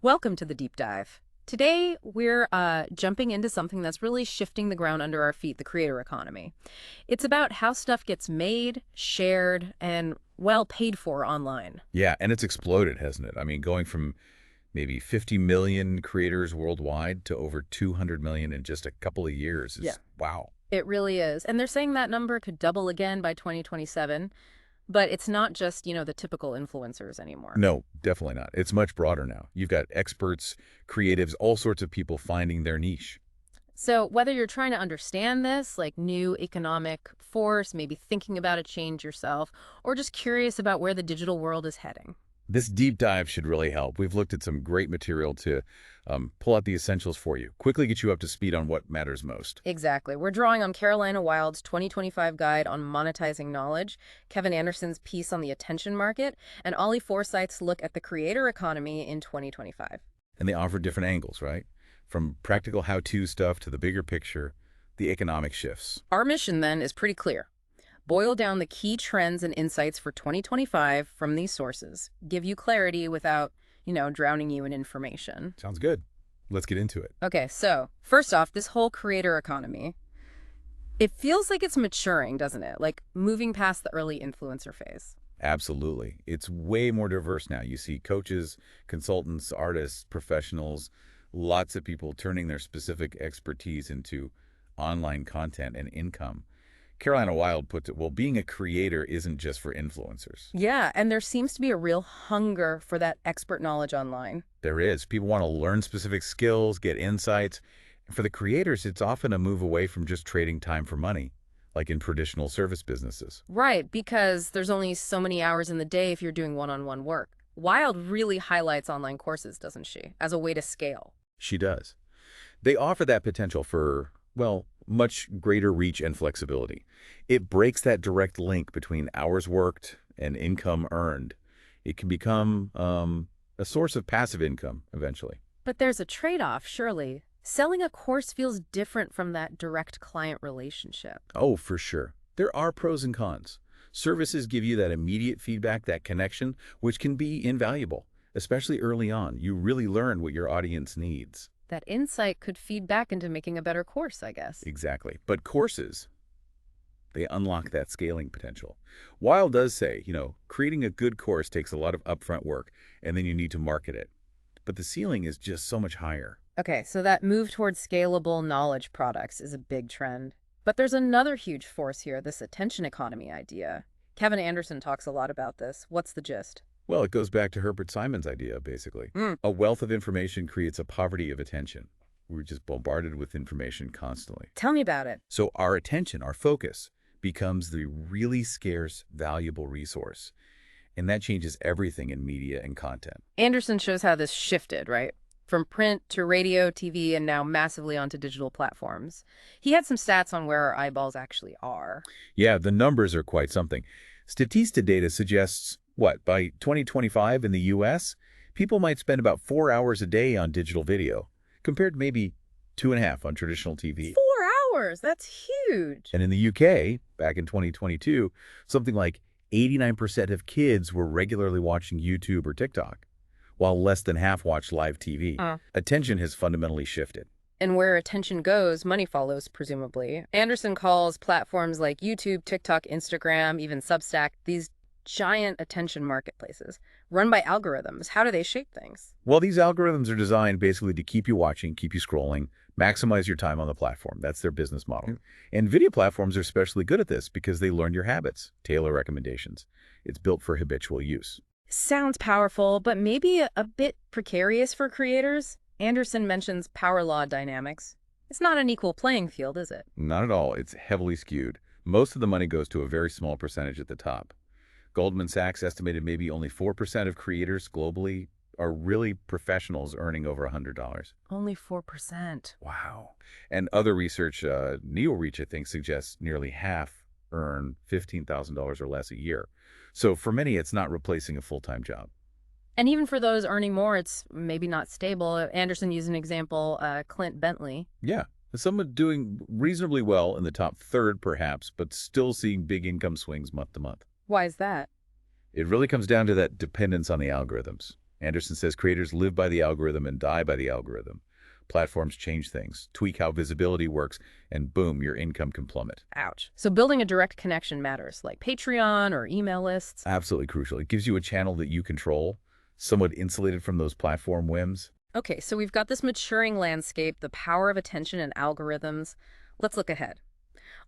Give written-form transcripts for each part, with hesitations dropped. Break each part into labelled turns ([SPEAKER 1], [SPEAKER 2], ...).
[SPEAKER 1] Welcome to the deep dive. Today, we're jumping into something that's really shifting the ground under our feet, the creator economy. It's about how stuff gets made, shared, and, well, paid for online.
[SPEAKER 2] Yeah, and it's exploded, hasn't it? I mean, going from maybe 50 million creators worldwide to over 200 million in just a couple of years
[SPEAKER 1] Yeah.
[SPEAKER 2] is wow.
[SPEAKER 1] It really is. And they're saying that number could double again by 2027, but it's not just, the typical influencers anymore.
[SPEAKER 2] No, definitely not. It's much broader now. You've got experts, creatives, all sorts of people finding their niche.
[SPEAKER 1] So whether you're trying to understand this, like new economic force, maybe thinking about a change yourself, or just curious about where the digital world is heading.
[SPEAKER 2] This deep dive should really help. We've looked at some great material to pull out the essentials for you, quickly get you up to speed on what matters most.
[SPEAKER 1] Exactly. We're drawing on Carolina Wild's 2025 guide on monetizing knowledge, Kevin Anderson's piece on the attention market, and Ollie Forsyth's look at the creator economy in 2025.
[SPEAKER 2] And they offer different angles, right? From practical how-to stuff to the bigger picture, the economic shifts.
[SPEAKER 1] Our mission, then, is pretty clear. Boil down the key trends and insights for 2025 from these sources. Give you clarity without, drowning you in information.
[SPEAKER 2] Sounds good. Let's get into it.
[SPEAKER 1] Okay, so first off, this whole creator economy, it feels like it's maturing, doesn't it? Like moving past the early influencer phase.
[SPEAKER 2] Absolutely. It's way more diverse now. You see coaches, consultants, artists, professionals, lots of people turning their specific expertise into online content and income. Carolina Wild puts it, well, being a creator isn't just for influencers.
[SPEAKER 1] Yeah, and there seems to be a real hunger for that expert knowledge online.
[SPEAKER 2] There is. People want to learn specific skills, get insights. For the creators, it's often a move away from just trading time for money, like in traditional service businesses.
[SPEAKER 1] Right, because there's only so many hours in the day if you're doing one-on-one work. Wild really highlights online courses, doesn't she, as a way to scale.
[SPEAKER 2] She does. They offer that potential for, well, much greater reach and flexibility. It breaks that direct link between hours worked and income earned. It can become a source of passive income eventually.
[SPEAKER 1] But there's a trade-off, surely. Selling a course feels different from that direct client relationship.
[SPEAKER 2] Oh, for sure. There are pros and cons. Services give you that immediate feedback, that connection, which can be invaluable, especially early on. You really learn what your audience needs.
[SPEAKER 1] That insight could feed back into making a better course, I guess.
[SPEAKER 2] Exactly. But courses, they unlock that scaling potential. Weil does say, creating a good course takes a lot of upfront work, and then you need to market it. But the ceiling is just so much higher.
[SPEAKER 1] Okay, so that move towards scalable knowledge products is a big trend. But there's another huge force here, this attention economy idea. Kevin Anderson talks a lot about this. What's the gist?
[SPEAKER 2] Well, it goes back to Herbert Simon's idea, basically. A wealth of information creates a poverty of attention. We're just bombarded with information constantly.
[SPEAKER 1] Tell me about it.
[SPEAKER 2] So our attention, our focus, becomes the really scarce, valuable resource. And that changes everything in media and content.
[SPEAKER 1] Anderson shows how this shifted, right? From print to radio, TV, and now massively onto digital platforms. He had some stats on where our eyeballs actually are.
[SPEAKER 2] Yeah, the numbers are quite something. Statista data suggests, by 2025 in the U.S., people might spend about 4 hours a day on digital video, compared to maybe 2.5 on traditional TV.
[SPEAKER 1] 4 hours? That's huge.
[SPEAKER 2] And in the UK, back in 2022, something like 89% of kids were regularly watching YouTube or TikTok, while less than half watched live TV. Attention has fundamentally shifted.
[SPEAKER 1] And where attention goes, money follows, presumably. Anderson calls platforms like YouTube, TikTok, Instagram, even Substack, these giant attention marketplaces run by algorithms. How do they shape things?
[SPEAKER 2] Well, these algorithms are designed basically to keep you watching, keep you scrolling, maximize your time on the platform. That's their business model. And video platforms are especially good at this because they learn your habits, tailor recommendations. It's built for habitual use.
[SPEAKER 1] Sounds powerful, but maybe a bit precarious for creators. Anderson mentions power law dynamics. It's not an equal playing field, is it?
[SPEAKER 2] Not at all. It's heavily skewed. Most of the money goes to a very small percentage at the top. Goldman Sachs estimated maybe only 4% of creators globally are really professionals earning over $100.
[SPEAKER 1] Only 4%.
[SPEAKER 2] Wow. And other research, NeoReach, I think, suggests nearly half earn $15,000 or less a year. So for many, it's not replacing a full-time job.
[SPEAKER 1] And even for those earning more, it's maybe not stable. Anderson used an example, Clint Bentley.
[SPEAKER 2] Yeah. Someone doing reasonably well in the top third, perhaps, but still seeing big income swings month to month.
[SPEAKER 1] Why is that?
[SPEAKER 2] It really comes down to that dependence on the algorithms. Anderson says creators live by the algorithm and die by the algorithm. Platforms change things, tweak how visibility works, and boom, your income can plummet.
[SPEAKER 1] Ouch. So building a direct connection matters, like Patreon or email lists.
[SPEAKER 2] Absolutely crucial. It gives you a channel that you control, somewhat insulated from those platform whims.
[SPEAKER 1] Okay, so we've got this maturing landscape, the power of attention and algorithms. Let's look ahead.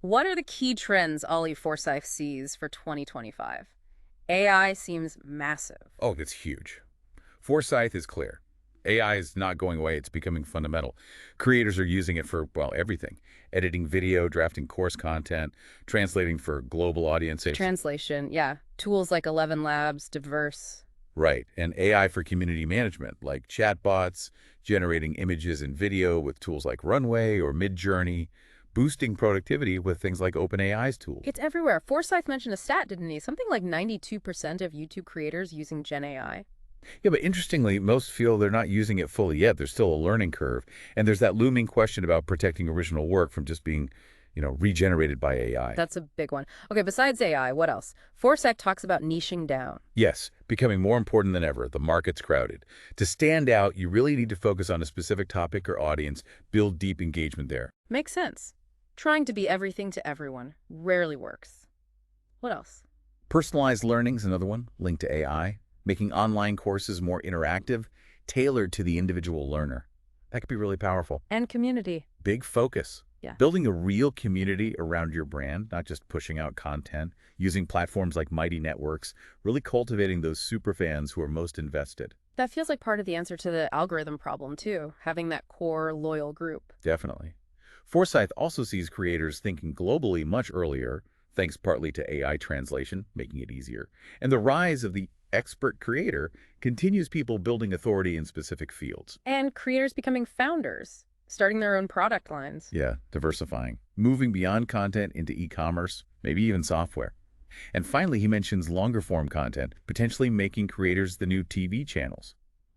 [SPEAKER 1] What are the key trends Ollie Forsyth sees for 2025? AI seems massive.
[SPEAKER 2] Oh, it's huge. Forsyth is clear. AI is not going away. It's becoming fundamental. Creators are using it for, well, everything. Editing video, drafting course content, translating for global audiences.
[SPEAKER 1] Translation, yeah. Tools like 11 Labs, Diverse.
[SPEAKER 2] Right. And AI for community management, like chatbots, generating images and video with tools like Runway or Midjourney, boosting productivity with things like OpenAI's tools.
[SPEAKER 1] It's everywhere. Forsyth mentioned a stat, didn't he? Something like 92% of YouTube creators using Gen AI.
[SPEAKER 2] Yeah, but interestingly, most feel they're not using it fully yet. There's still a learning curve. And there's that looming question about protecting original work from just being, regenerated by AI.
[SPEAKER 1] That's a big one. Okay, besides AI, what else? Forsyth talks about niching down.
[SPEAKER 2] Yes, becoming more important than ever. The market's crowded. To stand out, you really need to focus on a specific topic or audience, build deep engagement there.
[SPEAKER 1] Makes sense. Trying to be everything to everyone rarely works. What else?
[SPEAKER 2] Personalized learning's another one, linked to AI. Making online courses more interactive, tailored to the individual learner. That could be really powerful.
[SPEAKER 1] And community.
[SPEAKER 2] Big focus.
[SPEAKER 1] Yeah.
[SPEAKER 2] Building a real community around your brand, not just pushing out content, using platforms like Mighty Networks, really cultivating those superfans who are most invested.
[SPEAKER 1] That feels like part of the answer to the algorithm problem, too, having that core, loyal group.
[SPEAKER 2] Definitely. Forsyth also sees creators thinking globally much earlier, thanks partly to AI translation, making it easier. And the rise of the expert creator continues people building authority in specific fields.
[SPEAKER 1] And creators becoming founders, starting their own product lines.
[SPEAKER 2] Yeah, diversifying. Moving beyond content into e-commerce, maybe even software. And finally, he mentions longer form content, potentially making creators the new TV channels,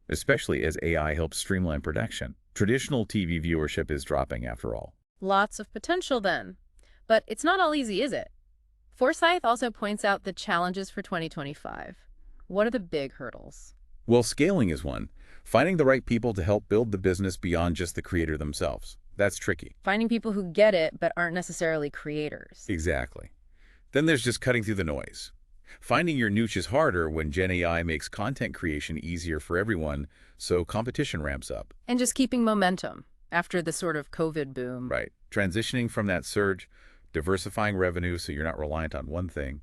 [SPEAKER 2] especially as AI helps streamline production. Traditional TV viewership is dropping after all.
[SPEAKER 1] Lots of potential then. But it's not all easy, is it? Forsyth also points out the challenges for 2025. What are the big hurdles?
[SPEAKER 2] Well, scaling is one. Finding the right people to help build the business beyond just the creator themselves. That's tricky.
[SPEAKER 1] Finding people who get it but aren't necessarily creators.
[SPEAKER 2] Exactly. Then there's just cutting through the noise. Finding your niche is harder when Gen AI makes content creation easier for everyone, so competition ramps up.
[SPEAKER 1] And just keeping momentum after the sort of COVID boom.
[SPEAKER 2] Right. Transitioning from that surge, diversifying revenue so you're not reliant on one thing,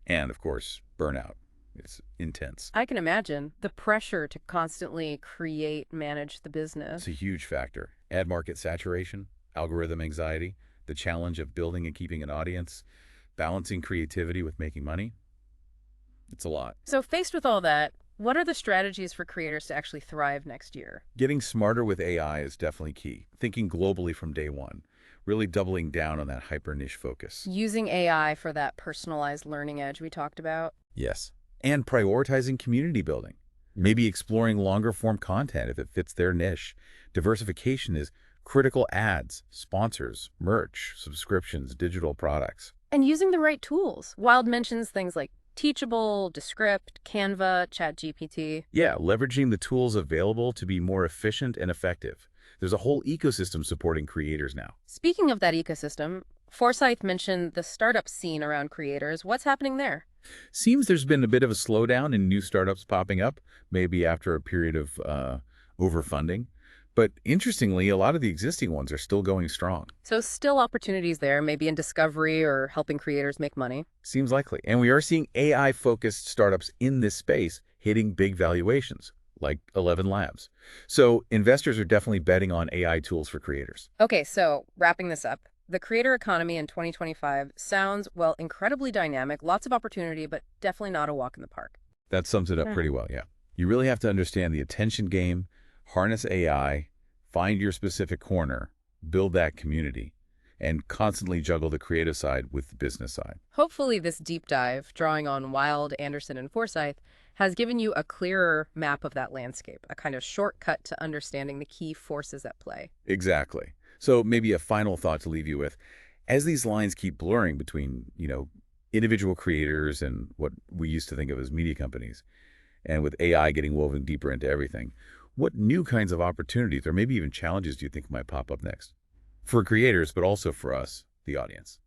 [SPEAKER 2] and, of course, burnout. It's intense.
[SPEAKER 1] I can imagine the pressure to constantly manage the business.
[SPEAKER 2] It's a huge factor. Ad market saturation, algorithm anxiety, the challenge of building and keeping an audience, balancing creativity with making money. It's a lot.
[SPEAKER 1] So faced with all that, what are the strategies for creators to actually thrive next year?
[SPEAKER 2] Getting smarter with AI is definitely key. Thinking globally from day one. Really doubling down on that hyper niche focus.
[SPEAKER 1] Using AI for that personalized learning edge we talked about.
[SPEAKER 2] Yes. And prioritizing community building. Maybe exploring longer form content if it fits their niche. Diversification is critical: ads, sponsors, merch, subscriptions, digital products.
[SPEAKER 1] And using the right tools. Wild mentions things like Teachable, Descript, Canva, ChatGPT.
[SPEAKER 2] Yeah, leveraging the tools available to be more efficient and effective. There's a whole ecosystem supporting creators now.
[SPEAKER 1] Speaking of that ecosystem, Forsyth mentioned the startup scene around creators. What's happening there?
[SPEAKER 2] Seems there's been a bit of a slowdown in new startups popping up, maybe after a period of overfunding. But interestingly, a lot of the existing ones are still going strong.
[SPEAKER 1] So still opportunities there, maybe in discovery or helping creators make money.
[SPEAKER 2] Seems likely. And we are seeing AI-focused startups in this space hitting big valuations, like 11 Labs. So investors are definitely betting on AI tools for creators.
[SPEAKER 1] Okay, so wrapping this up, the creator economy in 2025 sounds, well, incredibly dynamic, lots of opportunity, but definitely not a walk in the park.
[SPEAKER 2] That sums it up pretty well, yeah. You really have to understand the attention game, harness AI, find your specific corner, build that community, and constantly juggle the creative side with the business side.
[SPEAKER 1] Hopefully this deep dive, drawing on Wild, Anderson, and Forsyth, has given you a clearer map of that landscape, a kind of shortcut to understanding the key forces at play.
[SPEAKER 2] Exactly. So maybe a final thought to leave you with. As these lines keep blurring between, individual creators and what we used to think of as media companies, and with AI getting woven deeper into everything, what new kinds of opportunities or maybe even challenges do you think might pop up next? For creators, but also for us, the audience.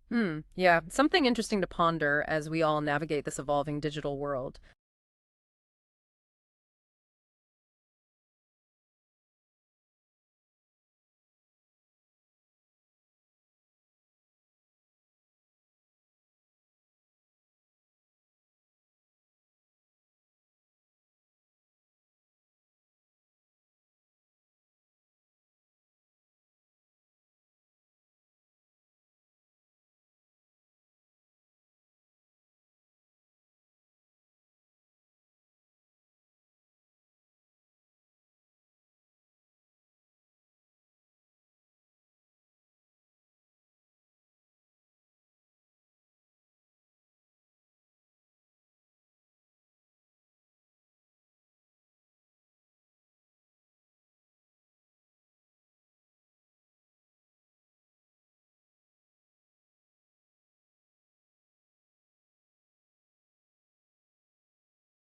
[SPEAKER 1] Yeah, something interesting to ponder as we all navigate this evolving digital world.